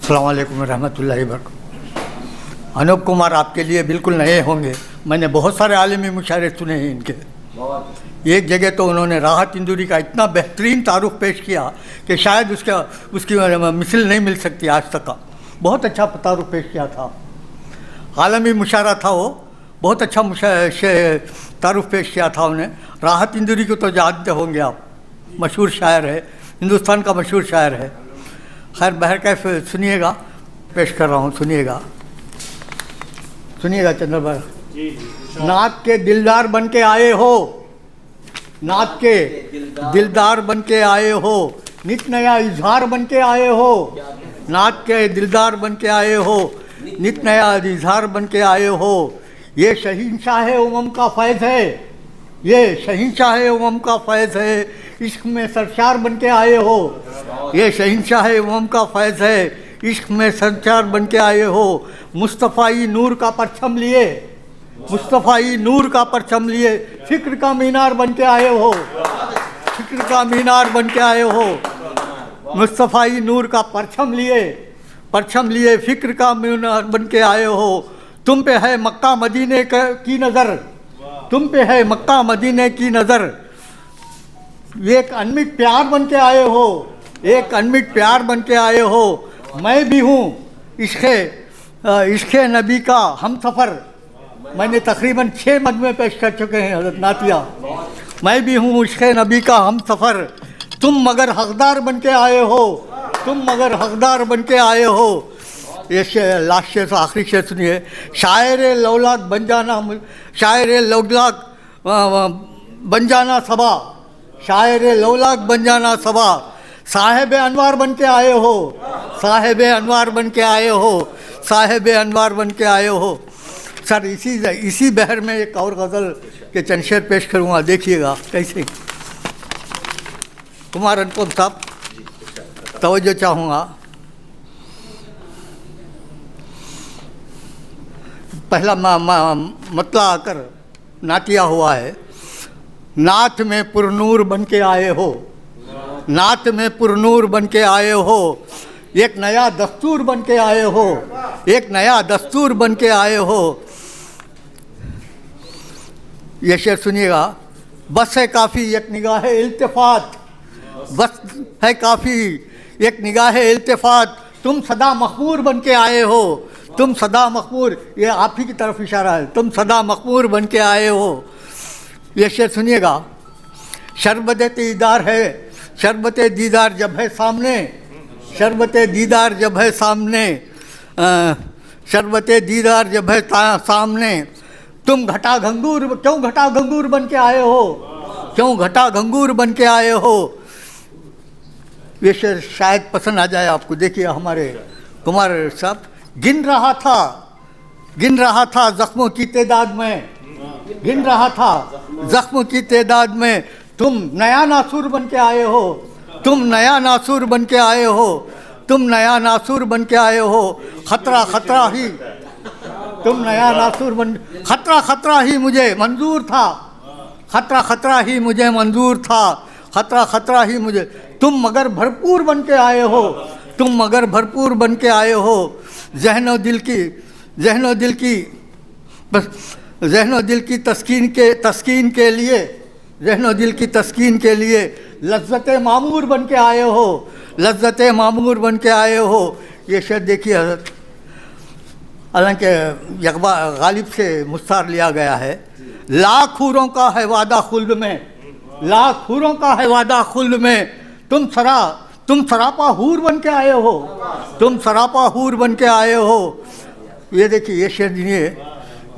अस्सलाम वालेकुम रहमतुल्लाहि वबरकातुहू। अनूप कुमार आपके लिए बिल्कुल नए होंगे, मैंने बहुत सारे आलमी मुशायरे सुने हैं इनके। एक जगह तो उन्होंने राहत इंदौरी का इतना बेहतरीन तारुफ पेश किया कि शायद उसकी मिसल नहीं मिल सकती आज तक का। बहुत अच्छा तारुफ पेश किया था, आलमी मुशायरा था वो, बहुत अच्छा तारुफ पेश किया था उन्हें। राहत इंदौरी को तो जानते होंगे आप, मशहूर शायर है, हिंदुस्तान का मशहूर शायर है। खैर बहर कैफ सुनिएगा, पेश कर रहा हूँ, सुनिएगा चंद्र भाई। नात के दिलदार बन के आए हो, नात के दिलदार बन के आए हो, नित नया इजहार बन के आए हो। नात के दिलदार बन के आए हो, नित नया इजहार बन के आए हो। ये शहींशाह उमम का फैज़ है, ये शहींशाह उमम का फैज़ है, इश्क में सरशार बन के आए हो। ये शहींशाह उमम का फैज़ है, इश्क में सरशार बन के आए हो। मुस्तफ़ाई नूर का परचम लिए, मुस्तफ़ाई नूर का परचम लिए, फिक्र का मीनार बन के आए हो, फिक्र का मीनार बन के आए हो। मुस्तफ़ाई नूर का परचम लिए फिक्र का मीनार बन के आए हो। तुम पे है मक्का मदीने की नज़र, तुम पे है मक्का मदीने की नज़र। एक अनमिट प्यार बन के आए हो, एक अनमिट प्यार बन के आए हो। मैं भी हूँ इश्क़ नबी का हम सफ़र। मैंने तकरीबन 6 मजमे पेश कर चुके हैं हज़रत नातिया। मैं भी हूँ इश्क़ नबी का हम सफ़र, तुम मगर हक़दार बन के आए हो, तुम मगर हक़दार बन के आए हो। ये लास्ट शेर से आखिरी शेर सुनिए। शायर लौलाक बन जाना, शायर लौलाक बन जाना सबा, शायर लौलाक बन जाना सबा। साहिब अनवार बन के आए हो, साहिब अनवार बन के आए हो, साहिब अनवार बन के आए हो। सर इसी बहर में एक और गज़ल के चंद शेर पेश करूँगा, देखिएगा कैसे। कुमार अनुपम साहब तवज्जो चाहूँगा। पहला मतला आकर नातिया हुआ है। नात में पुरनूर बन के आए हो, नात में पुरनूर बन के आए हो। एक नया दस्तूर बन के आए हो, एक नया दस्तूर बन के आए हो। ये शेर सुनिएगा। बस है काफ़ी एक निगाह इल्तिफात, बस है काफ़ी एक निगाह इल्तिफात। तुम सदा मखमूर बन के आए हो, तुम सदा मखमूर, ये आप ही की तरफ इशारा है, तुम सदा मखमूर बन के आए हो। ये शेर सुनिएगा। शरबत दीदार है, शरबत दीदार जब है सामने, शरबत दीदार जब है सामने, शरबत दीदार जब है सामने। तुम घटा घंगूर, क्यों घटा घंगूर बन के आए हो, क्यों घटा घंगूर बन के आए हो। ये शेर शायद पसंद आ जाए आपको। देखिए हमारे कुमार साहब। गिन रहा था जख्मों की तादाद में, गिन रहा था जख्मों की तादाद में। तुम नया नासूर बन के आए हो, तुम नया नासूर बन के आए हो, तुम नया नासूर बन के आए हो। खतरा खतरा ही, तुम नया नासूर बन, खतरा खतरा ही मुझे मंजूर था, खतरा खतरा ही मुझे मंजूर था, खतरा खतरा ही मुझे। तुम मगर भरपूर बन के आए हो, तुम मगर भरपूर बन के आए हो। ज़हनो दिल की बस, ज़हनो दिल की तस्कीन के लिए, ज़हनो दिल की तस्कीन के लिए। लज्जत मामूर बन के आए हो, लज्जत मामूर बन के आए हो। ये शेर देखिए हज़रत, हालांकि यकबा गालिब से मुस्तार लिया गया है। लाख हूरों का है वादा खुल्द में, लाख हूरों का है वादा खुल्द में। तुम सरापा हूर बन के आए हो, तुम सरापा हूर बन के आए हो। ये देखिए ये शेर सुनिए,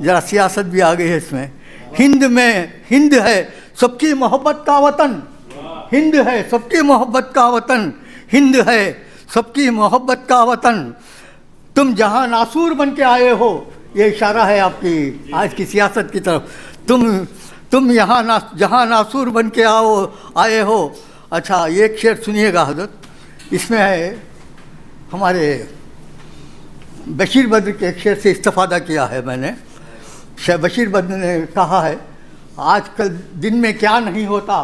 ज़रा सियासत भी आ गई है इसमें। हिंद है सबकी मोहब्बत का वतन, हिंद है सबकी मोहब्बत का वतन, हिंद है सबकी मोहब्बत का वतन। तुम जहां नासूर बन के आए हो। ये इशारा है आपकी आज की सियासत की तरफ। तुम जहां नासूर बन के आए हो। अच्छा एक शेर सुनिएगा हज़रत, इसमें है हमारे बशीर बद्र के एक शेर से इस्तिफ़ादा किया है मैंने। बशीर बद्र ने कहा है, आजकल दिन में क्या नहीं होता,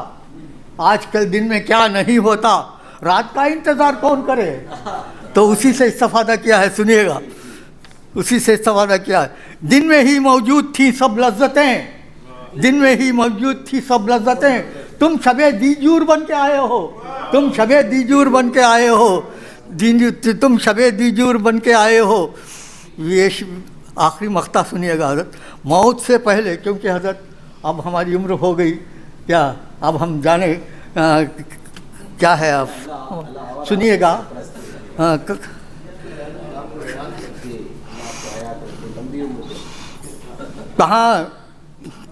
आजकल दिन में क्या नहीं होता, रात का इंतज़ार कौन करे, तो उसी से इस्तेफादा किया है, सुनिएगा, उसी से इस्तेफादा किया है। दिन में ही मौजूद थी सब लज्जतें, दिन में ही मौजूद थी सब लज्जतें, तुम शबे दीजूर बन के आए हो, तुम शबे दीजूर बन के आए हो, तुम शबे दीजूर बन के आए हो। ये आखिरी मख्ता सुनिएगा हज़रत, मौत से पहले, क्योंकि हज़रत अब हमारी उम्र हो गई, क्या अब हम जाने क्या है, अब सुनिएगा। कहाँ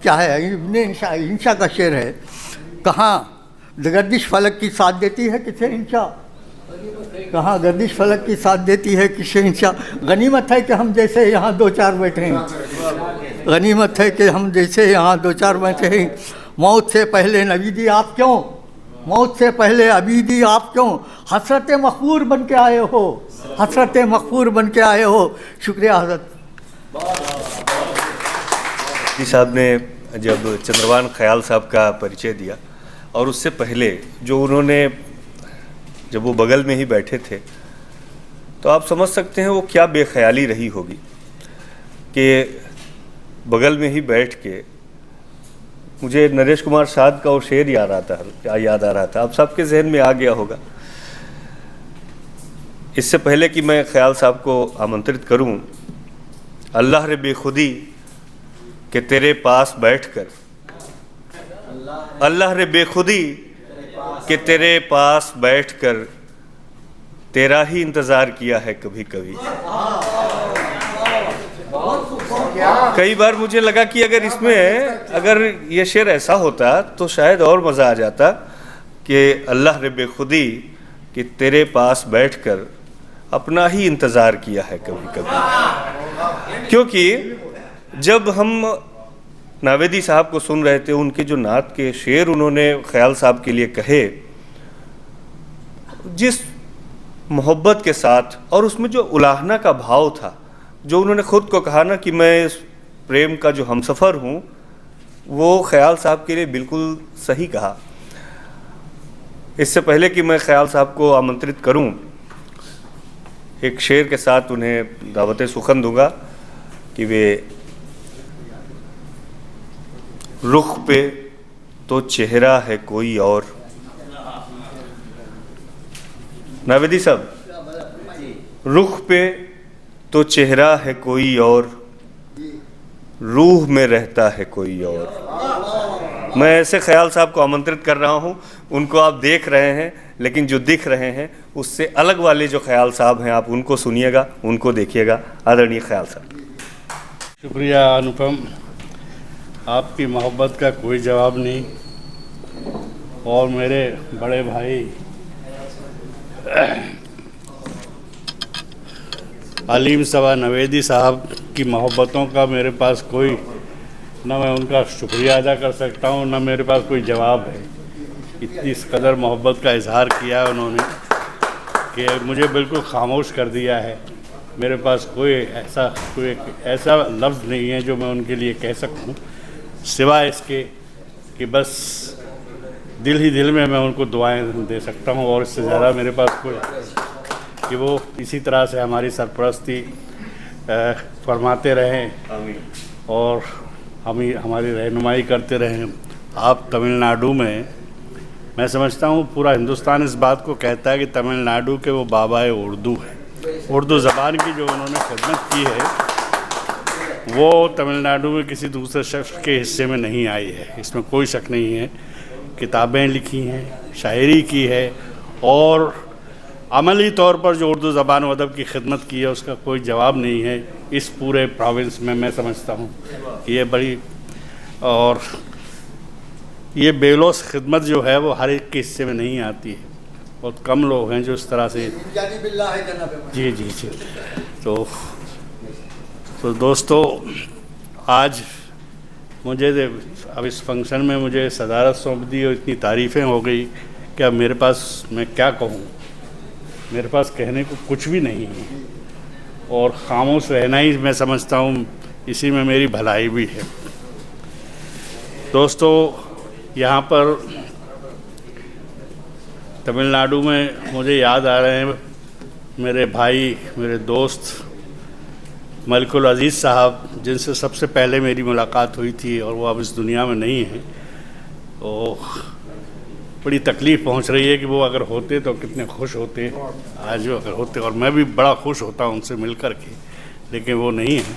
क्या है, इब्ने इंशा का शेर है, कहाँ गर्दिश फलक की साथ देती है किसे इंशा, कहाँ गर्दिश फलक की साथ देती है किसे इंशा। गनीमत है कि हम जैसे यहाँ दो चार बैठे हैं, गनीमत है कि हम जैसे यहाँ दो चार बैठे हैं। मौत से पहले नबीदी आप क्यों, मौत से पहले अबीदी आप क्यों, हसरत मखबूर बन के आए हो, हसरत मखबूर बन के आए हो। शुक्रिया हज़रत। जी साहब ने जब चंद्रभान ख्याल साहब का परिचय दिया, और उससे पहले जो उन्होंने, जब वो बगल में ही बैठे थे, तो आप समझ सकते हैं वो क्या बेख्याली रही होगी कि बगल में ही बैठ के, मुझे नरेश कुमार साध का वो शेर याद आ रहा था, आप सबके जहन में आ गया होगा। इससे पहले कि मैं ख्याल साहब को आमंत्रित करूं, अल्लाह रे बेखुदी कि तेरे पास बैठकर, अल्लाह रे बेखुदी कि तेरे पास बैठकर तेरा ही इंतज़ार किया है कभी कभी। कई बार मुझे लगा कि अगर इसमें, अगर ये शेर ऐसा होता तो शायद और मज़ा आ जाता कि अल्लाह रे बेखुदी कि तेरे पास बैठकर अपना ही इंतज़ार किया है कभी कभी। क्योंकि जब हम नावेदी साहब को सुन रहे थे, उनके जो नात के शेर उन्होंने ख्याल साहब के लिए कहे, जिस मोहब्बत के साथ, और उसमें जो उलाहना का भाव था, जो उन्होंने ख़ुद को कहा ना कि मैं इस प्रेम का जो हमसफ़र हूँ, वो ख्याल साहब के लिए बिल्कुल सही कहा। इससे पहले कि मैं ख्याल साहब को आमंत्रित करूँ, एक शेर के साथ उन्हें दावत सुखन दूंगा कि वे रुख पे तो चेहरा है कोई और। नावेदी साहब, रुख पे तो चेहरा है कोई और, रूह में रहता है कोई और। मैं ऐसे ख्याल साहब को आमंत्रित कर रहा हूं, उनको आप देख रहे हैं, लेकिन जो दिख रहे हैं उससे अलग वाले जो ख्याल साहब हैं, आप उनको सुनिएगा, उनको देखिएगा। आदरणीय ख्याल साहब। शुक्रिया अनुपम, आपकी मोहब्बत का कोई जवाब नहीं। और मेरे बड़े भाई अलीम सवा नवेदी साहब की मोहब्बतों का मेरे पास कोई, ना मैं उनका शुक्रिया अदा कर सकता हूँ, ना मेरे पास कोई जवाब है। इतनी इस कदर मोहब्बत का इजहार किया है उन्होंने कि मुझे बिल्कुल खामोश कर दिया है। मेरे पास कोई ऐसा लफ्ज़ नहीं है जो मैं उनके लिए कह सकूं, सिवाय इसके कि बस दिल ही दिल में मैं उनको दुआएं दे सकता हूं। और इससे ज़्यादा मेरे पास कोई, कि वो इसी तरह से हमारी सरपरस्ती फरमाते रहें और हमारी रहनुमाई करते रहें। आप तमिलनाडु में, मैं समझता हूँ पूरा हिंदुस्तान इस बात को कहता है कि तमिलनाडु के वो बाबा उर्दू है। उर्दू ज़बान की जो उन्होंने खिदमत की है वो तमिलनाडु में किसी दूसरे शख्स के हिस्से में नहीं आई है, इसमें कोई शक नहीं है। किताबें लिखी हैं, शायरी की है, और अमली तौर पर जो उर्दू ज़बान व अदब की खिदमत की है उसका कोई जवाब नहीं है इस पूरे प्रोविंस में। मैं समझता हूँ कि ये बड़ी, और ये बेलौस खिदमत जो है वो हर एक के हिस्से में नहीं आती है। बहुत कम लोग हैं जो इस तरह से, जी जी जी। तो दोस्तों, आज मुझे अब इस फंक्शन में मुझे सदारत सौंप दी और इतनी तारीफ़ें हो गई कि अब मेरे पास, मैं क्या कहूँ, मेरे पास कहने को कुछ भी नहीं है। और खामोश रहना ही मैं समझता हूँ इसी में मेरी भलाई भी है। दोस्तों, यहाँ पर तमिलनाडु में मुझे याद आ रहे हैं मेरे भाई, मेरे दोस्त मलिकुल अज़ीज़ साहब, जिनसे सबसे पहले मेरी मुलाकात हुई थी और वो अब इस दुनिया में नहीं हैं, तो बड़ी तकलीफ़ पहुंच रही है कि वो अगर होते तो कितने खुश होते आज वो अगर होते, और मैं भी बड़ा खुश होता उनसे मिल कर के, लेकिन वो नहीं है।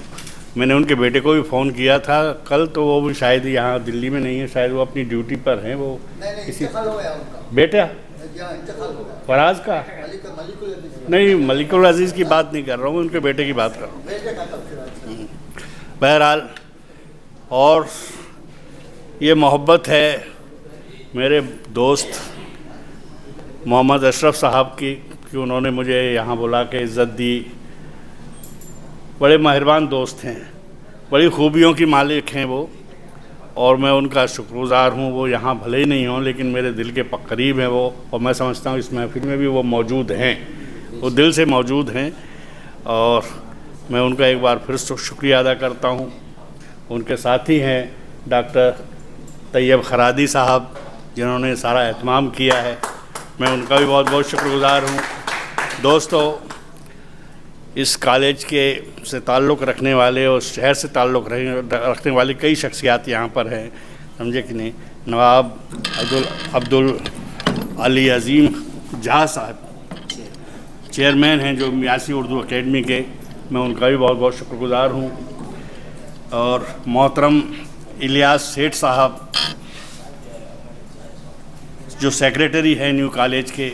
मैंने उनके बेटे को भी फ़ोन किया था कल, तो वो भी शायद यहाँ दिल्ली में नहीं है, शायद वो अपनी ड्यूटी पर हैं। वो किसी बेटा फराज का नहीं, मलिकुल अज़ीज़ की बात नहीं कर रहा हूँ, उनके बेटे की बात कर रहा हूँ। बहरहाल, और ये मोहब्बत है मेरे दोस्त मोहम्मद अशरफ साहब की कि उन्होंने मुझे यहाँ बुला के इज़्ज़त दी। बड़े मेहरबान दोस्त हैं, बड़ी खूबियों की मालिक हैं वो, और मैं उनका शुक्रगुज़ार हूँ। वो यहाँ भले ही नहीं हों, लेकिन मेरे दिल के करीब हैं वो, और मैं समझता हूँ इस महफिल में भी वो मौजूद हैं, वो दिल से मौजूद हैं, और मैं उनका एक बार फिर शुक्रिया अदा करता हूँ। उनके साथी हैं डॉक्टर तैयब खरादी साहब, जिन्होंने सारा एहतमाम किया है, मैं उनका भी बहुत बहुत शुक्रगुज़ार हूँ। दोस्तों, इस कॉलेज के से ताल्लुक़ रखने वाले और शहर से ताल्लुक़ रखने वाली कई शख्सियात यहाँ पर हैं, समझे कि नहीं। नवाब अब्दुल अली अज़ीम जहाँ साहब चेयरमैन हैं जो मियासी उर्दू एकेडमी के, मैं उनका भी बहुत बहुत शुक्रगुज़ार हूँ। और मोहतरम इलियास सेठ साहब जो सेक्रेटरी हैं न्यू कॉलेज के,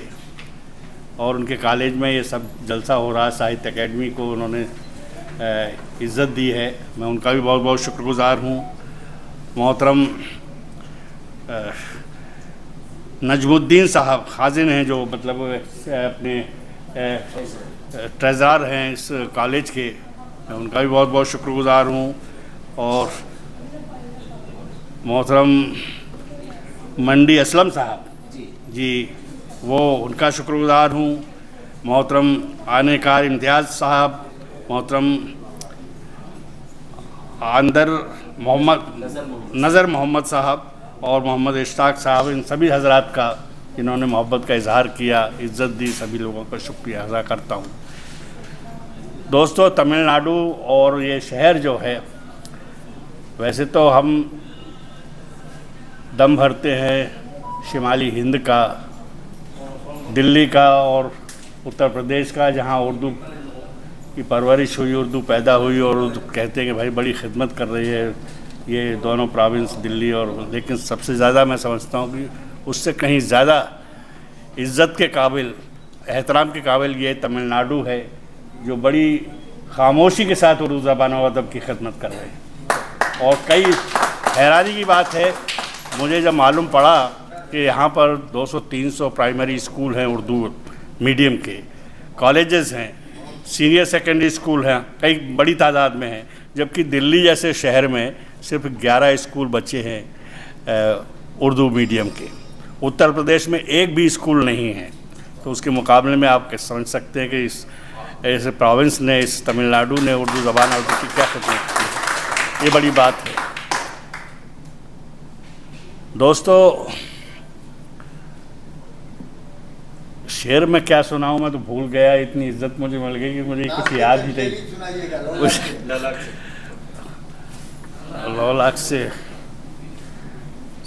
और उनके कॉलेज में ये सब जलसा हो रहा है, साहित्य एकेडमी को उन्होंने इज़्ज़त दी है, मैं उनका भी बहुत बहुत शुक्रगुज़ार हूँ। मोहतरम नजमुद्दीन साहब खाजिन हैं, जो मतलब अपने ट्रेज़रार हैं इस कॉलेज के, मैं उनका भी बहुत बहुत शुक्रगुज़ार हूँ। और मोहतरम मंडी असलम साहब जी, वो उनका शुक्रगुज़ार हूँ। मोहतरम आनेकार इम्तियाज़ साहब, मोहतरम नज़र मोहम्मद साहब और मोहम्मद इश्ताक साहब, इन सभी हजरात का जिन्होंने मोहब्बत का इजहार किया, इज़्ज़त दी, सभी लोगों का शुक्रिया अदा करता हूँ। दोस्तों, तमिलनाडु और ये शहर जो है, वैसे तो हम दम भरते हैं शिमाली हिंद का, दिल्ली का और उत्तर प्रदेश का, जहाँ उर्दू की परवरिश हुई, उर्दू पैदा हुई, और कहते हैं कि भाई बड़ी खिदमत कर रही है ये दोनों प्रोविंस दिल्ली और, लेकिन सबसे ज़्यादा मैं समझता हूँ कि उससे कहीं ज़्यादा इज़्ज़त के काबिल, एहतराम के काबिल ये तमिलनाडु है, जो बड़ी खामोशी के साथ उर्दू ज़बान और अदब की खिदमत कर रहे हैं। और कई हैरानी की बात है, मुझे जब मालूम पड़ा कि यहाँ पर 200-300 प्राइमरी स्कूल हैं उर्दू मीडियम के, कॉलेजेस हैं, सीनियर सेकेंडरी स्कूल हैं, कई बड़ी तादाद में हैं, जबकि दिल्ली जैसे शहर में सिर्फ 11 स्कूल बचे हैं उर्दू मीडियम के। उत्तर प्रदेश में एक भी स्कूल नहीं है, तो उसके मुकाबले में आप समझ सकते हैं कि इस ऐसे प्रोविंस ने, इस तमिलनाडु ने उर्दू ज़बान और की क्या खिदमत की, ये बड़ी बात है। दोस्तों, शेर में क्या सुनाऊँ, मैं तो भूल गया, इतनी इज्जत मुझे मिल गई कि मुझे कुछ याद ही नहीं। 9 लाख से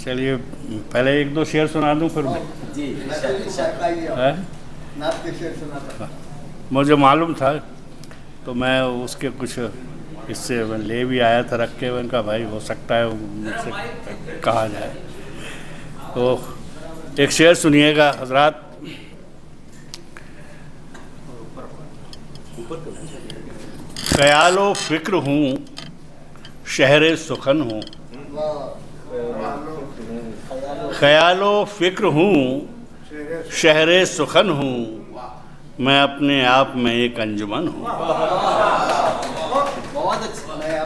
चलिए पहले 1-2 शेर सुना दूं, फिर मुझे मालूम था तो मैं उसके कुछ इससे मैं ले भी आया था रख के, उनका भाई हो सकता है मुझसे कहा जाए। तो एक शेर सुनिएगा हजरात। ख्यालो फिक्र हूँ शहरे सुखन हूँ, ख्यालो फिक्र हूँ शहरे सुखन हूँ, मैं अपने आप में एक अंजुमन हूँ।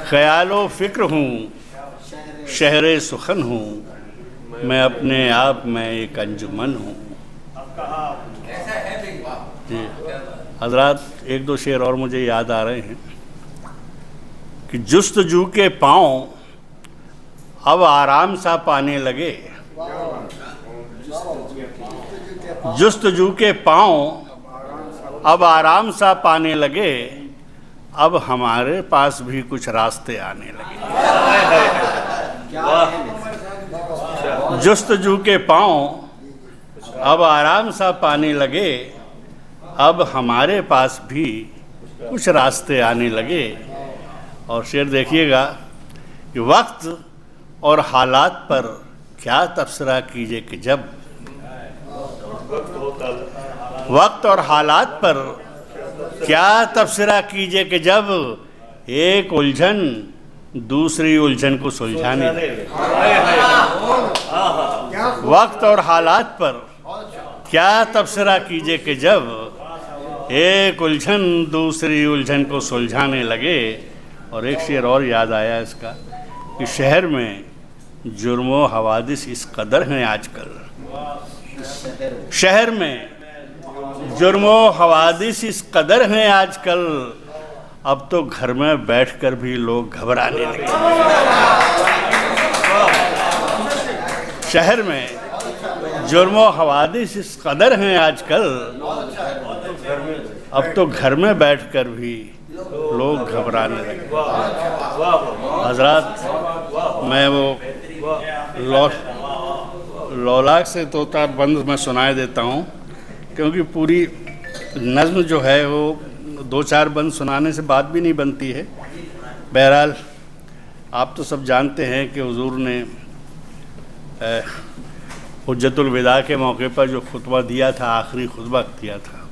ख्यालो फिक्र हूँ शहरे सुखन हूँ, मैं अपने आप में एक अंजुमन हूँ। जी हजरात, 1-2 शेर और मुझे याद आ रहे हैं कि जुस्तजू के पाँव अब आराम सा पाने लगे, जुस्तजू के पाँव अब आराम सा पाने लगे, अब हमारे पास भी कुछ रास्ते आने लगे। जुस्तजू के पाँव अब आराम सा पाने लगे, अब हमारे पास भी कुछ रास्ते आने लगे। और शेर देखिएगा कि वक्त और हालात पर क्या तबसरा कीजिए कि जब, वक्त और हालात पर क्या तबसरा कीजिए कि जब एक उलझन दूसरी उलझन को सुलझाने लगे। वक्त और हालात पर क्या तबसरा कीजिए कि जब एक उलझन दूसरी उलझन को सुलझाने लगे। और एक शेर और याद आया इसका कि शहर में जुर्मो हवादिस इस कदर हैं आजकल, शहर में जुर्मो हवादिस इस कदर हैं आजकल, अब तो घर में बैठकर भी लोग घबराने लगे। शहर में जुर्मो हवादिस इस कदर हैं आजकल, अब तो घर में बैठकर भी लोग घबराने लगे। हजरात, मैं वो लौलाक से तोता बंद मैं सुनाए देता हूँ, क्योंकि पूरी नज़्म जो है वो दो चार बंद सुनाने से बात भी नहीं बनती है। बहरहाल आप तो सब जानते हैं कि हुजूर ने हुज्जतुल विदा के मौके पर जो खुतबा दिया था, आखिरी खुतबा दिया था,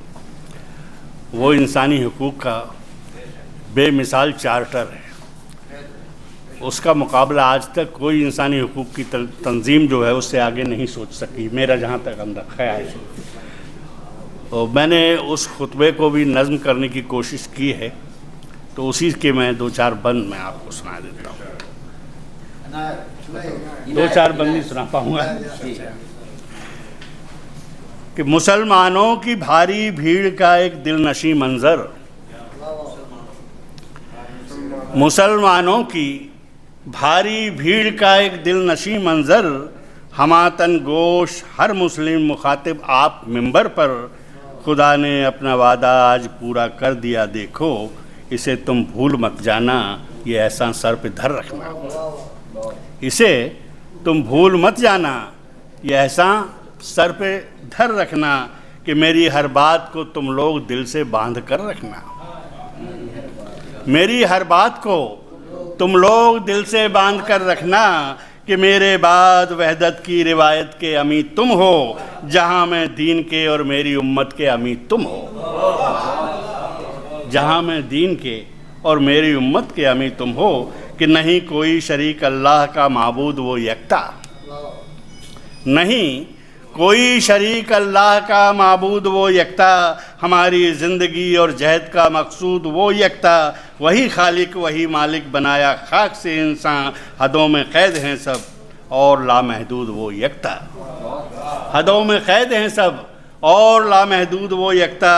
वो इंसानी हुकूक का बेमिसाल चार्टर है। उसका मुकाबला आज तक कोई इंसानी हुकूक की तंजीम जो है उससे आगे नहीं सोच सकी, मेरा जहाँ तक अंदर ख्याल है। और मैंने उस खुतबे को भी नज़्म करने की कोशिश की है, तो उसी के मैं दो चार बंद मैं आपको सुना देता हूँ। दो चार बंद ही सुना पाऊँगा। कि मुसलमानों की भारी भीड़ का एक दिलनशी मंजर, मुसलमानों की भारी भीड़ का एक दिलनशी मंजर, हमातन गोश हर मुस्लिम मुखातिब आप मिंबर पर, खुदा ने अपना वादा आज पूरा कर दिया देखो, इसे तुम भूल मत जाना, ये ऐसा सर पे धर रखना। इसे तुम भूल मत जाना, ये ऐसा सर पे धर रखना, कि मेरी हर बात को तुम लोग दिल से बांध कर रखना। मेरी हर बात को तुम लोग दिल से बांध कर रखना, कि मेरे बाद वहदत की रिवायत के अमी तुम हो, जहाँ मैं दीन के और मेरी उम्मत के अमी तुम हो। जहाँ मैं दीन के और मेरी उम्मत के अमी तुम हो, कि नहीं कोई शरीक अल्लाह का माबूद वो यकता, नहीं कोई शरीक अल्लाह का माबूद वो यकता, हमारी ज़िंदगी और जहद का मकसूद वो यकता, वही खालिक वही मालिक बनाया खाक से इंसान, हदों में क़ैद हैं सब और लामहदूद वो यकता। हदों में क़ैद हैं सब और लामहदूद वो यकता,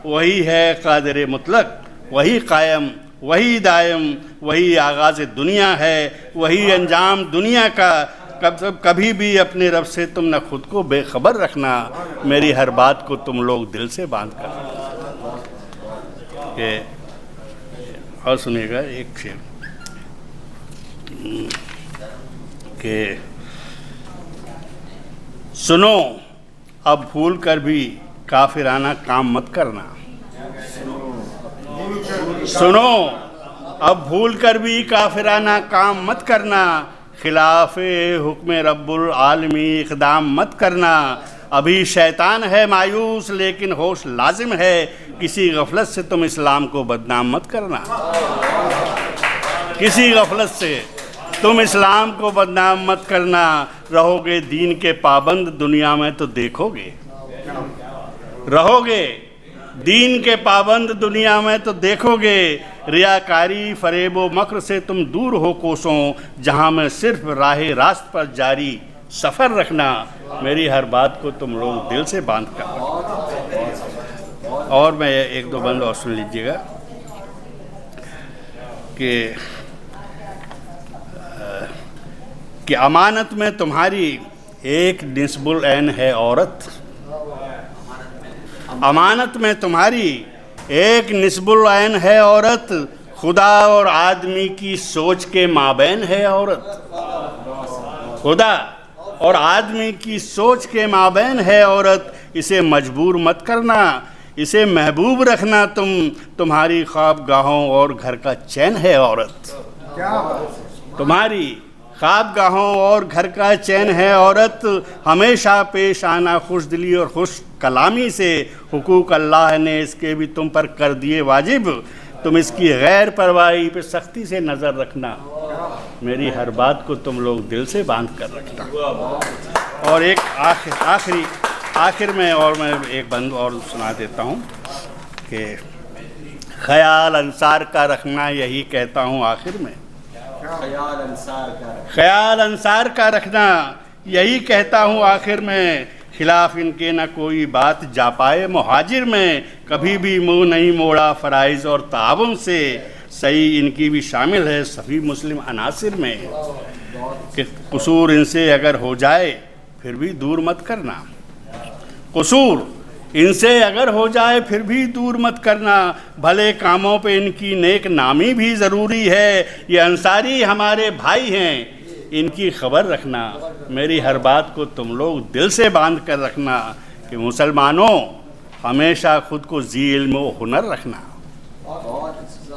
वही है क़ादिर मुतलक, वही कायम, वही दायम, वही आगाज़ दुनिया है, वही अंजाम दुनिया का। कभी भी अपने रब से तुम न खुद को बेखबर रखना, मेरी हर बात को तुम लोग दिल से बांध कर रखना। ये और सुनिएगा एक शेर कि सुनो अब भूल कर भी काफिराना काम मत करना, सुनो अब भूल कर भी काफिराना काम मत करना, खिलाफे हुक्म रब्बुल आलमी इक़दाम मत करना। अभी शैतान है मायूस लेकिन होश लाजिम है, किसी गफलत से तुम इस्लाम को बदनाम मत करना। किसी गफलत से तुम इस्लाम को बदनाम मत करना, रहोगे दीन के पाबंद दुनिया में तो देखोगे, रहोगे दीन के पाबंद दुनिया में तो देखोगे, रियाकारी फरेबो मक्र से तुम दूर हो कोसों, जहाँ में सिर्फ राह रास्त पर जारी सफ़र रखना, मेरी हर बात को तुम लोग दिल से बांध कर रखना। और मैं एक दो बंद और सुन लीजिएगा कि अमानत में तुम्हारी एक निस्बुल ऐन है औरत, अमानत में तुम्हारी एक निस्बुल ऐन है औरत, खुदा और आदमी की सोच के माबैन है औरत। खुदा और आदमी की सोच के माबैन है औरत, इसे मजबूर मत करना, इसे महबूब रखना तुम्हारी ख्वाबगाहों और घर का चैन है औरत। तुम्हारी ख्वाबगाहों और घर का चैन है औरत, हमेशा पेश आना खुश दिली और खुश कलामी से, हुकूक अल्लाह ने इसके भी तुम पर कर दिए वाजिब, तुम इसकी गैर परवाही पे सख्ती से नज़र रखना, मेरी हर बात को तुम लोग दिल से बांध कर रखना। और एक आखिर में और मैं एक बंद और सुना देता हूँ कि ख्याल अंसार का रखना, यही कहता हूँ आखिर में, ख्याल अंसार का रखना, यही कहता हूँ आखिर में, खिलाफ इनके न कोई बात जा पाए मुहाजिर में, कभी भी मुंह नहीं मोड़ा फ़राइज़ और ताउन से, सही इनकी भी शामिल है सफ़ी मुस्लिम अनासिर में, कि कसूर इनसे अगर हो जाए फिर भी दूर मत करना, कसूर इनसे अगर हो जाए फिर भी दूर मत करना, भले कामों पे इनकी नेक नामी भी ज़रूरी है, ये अंसारी हमारे भाई हैं, इनकी खबर रखना, मेरी हर बात को तुम लोग दिल से बांध कर रखना, कि मुसलमानों हमेशा खुद को ज़ी इल्म व हुनर रखना,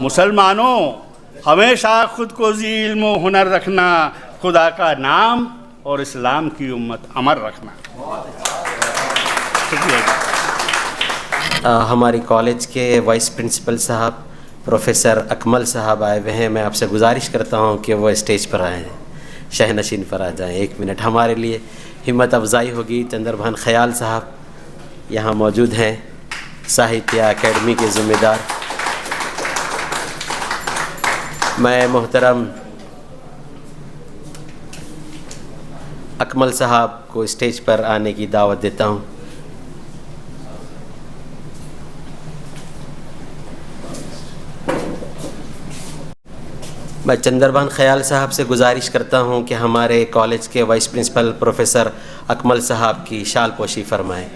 मुसलमानों हमेशा खुद को ज़ी इल्म व हुनर रखना, खुदा का नाम और इस्लाम की उम्मत अमर रखना। हमारी कॉलेज के वाइस प्रिंसिपल साहब प्रोफेसर अकमल साहब आए हुए हैं। मैं आपसे गुजारिश करता हूं कि वो स्टेज पर आएँ, शहनशीन पर आ जाएं। 1 मिनट हमारे लिए हिम्मत अफजाई होगी। चंद्रभान ख्याल साहब यहाँ मौजूद हैं, साहित्य अकेडमी के ज़िम्मेदार। मैं मोहतरम अकमल साहब को स्टेज पर आने की दावत देता हूँ। मैं चंद्रभान ख्याल साहब से गुजारिश करता हूं कि हमारे कॉलेज के वाइस प्रिंसिपल प्रोफेसर अकमल साहब की शाल पोशी फरमाएं।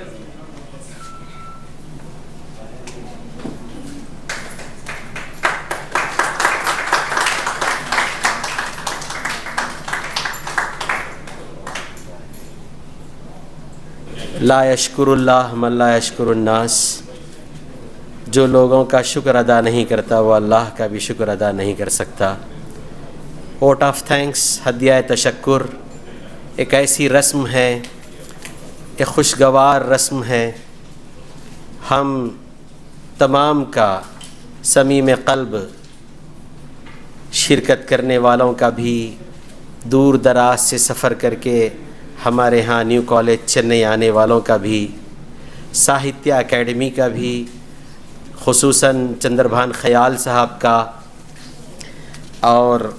ला यशकुरुल्लाह मन ला यशकुरुन्नास, जो लोगों का शुक्र अदा नहीं करता वो अल्लाह का भी शुक्र अदा नहीं कर सकता। वोट ऑफ थैंक्स, हदिया तशक्कुर एक ऐसी रस्म है, एक खुशगवार रस्म है। हम तमाम का समीम क़ल्ब शिरकत करने वालों का भी, दूर दराज से सफ़र करके हमारे यहाँ न्यू कॉलेज चेन्नई आने वालों का भी, साहित्य अकेडमी का भी, खुसूसन चंद्रभान ख्याल साहब का और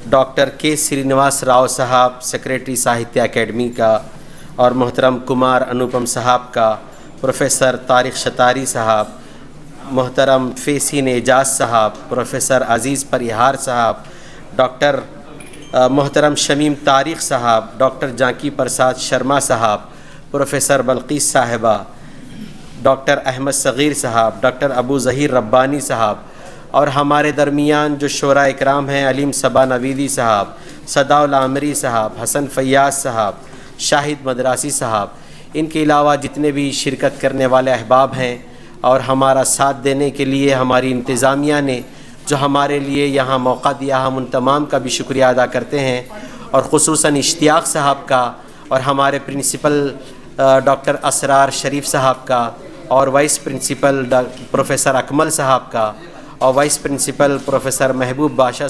डॉक्टर के श्रीनिवास राव साहब सेक्रेटरी साहित्य अकेडमी का, और मोहतरम कुमार अनुपम साहब का, प्रोफेसर तारिक शतारी साहब, मोहतरम फेसीन एजाज साहब, प्रोफेसर अज़ीज़ परिहार साहब, डॉक्टर मोहतरम शमीम तारिक साहब, डॉक्टर जाकी प्रसाद शर्मा साहब, प्रोफेसर बल्कीस साहिबा, डॉक्टर अहमद सग़ीर साहब, डॉक्टर अबू ज़हीर रब्बानी साहब, और हमारे दरमियान जो शोरा इकराम हैं, अलीम सबा नवीदी साहब, सदाउल आमरी साहब, हसन फैयाज साहब, शाहिद मदरासी साहब, इनके अलावा जितने भी शिरकत करने वाले अहबाब हैं और हमारा साथ देने के लिए हमारी इंतज़ामिया ने जो हमारे लिए यहाँ मौका दिया, हम उन तमाम का भी शुक्रिया अदा करते हैं। और ख़ुसूसन इश्तियाक़ साहब का, और हमारे प्रिंसिपल डॉक्टर असरार शरीफ साहब का, और वाइस प्रिंसिपल प्रोफेसर अकमल साहब का, और वाइस प्रिंसिपल प्रोफेसर महबूब बादशाह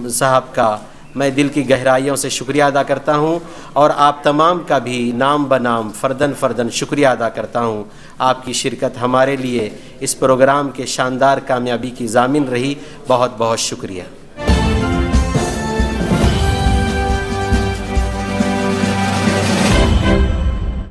साहब का मैं दिल की गहराइयों से शुक्रिया अदा करता हूं। और आप तमाम का भी नाम बनाम फ़र्दन फ़र्दन शुक्रिया अदा करता हूं। आपकी शिरकत हमारे लिए इस प्रोग्राम के शानदार कामयाबी की ज़ामिन रही। बहुत बहुत शुक्रिया।